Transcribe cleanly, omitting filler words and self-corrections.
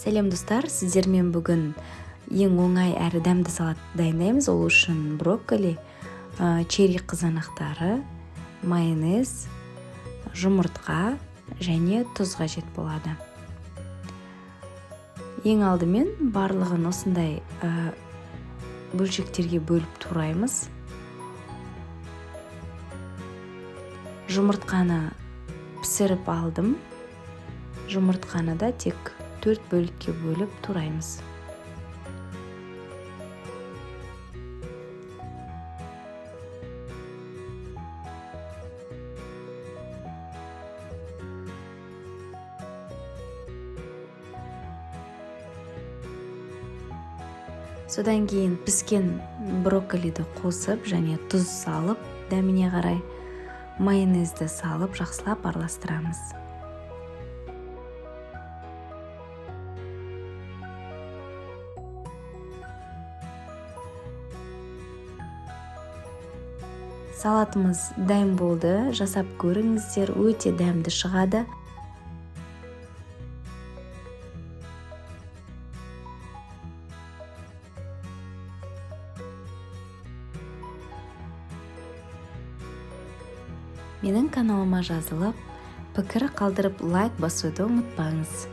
Сәлем достар, сіздермен бүгін ең оңай әрі дәмді салат дайындаймыз. Ол үшін брокколи, черри қызанақтары, майонез, жұмыртқа және тұз қажет болады. Ең алдымен барлығын осындай бөлшектерге бөліп тураймыз. Жұмыртқаны пісіріп алдым. Жұмыртқаны да тек 4 бөлікке бөліп тураймыз. Содан кейін піскен брокколиді қосып және тұз салып, дәміне қарай майонезді салып жақсылап араластырамыз. Салатымыз дайын болды, жасап көріңіздер, өте дәмді шығады. Менің каналыма жазылып, пікір қалдырып лайк басуды ұмытпаңыз.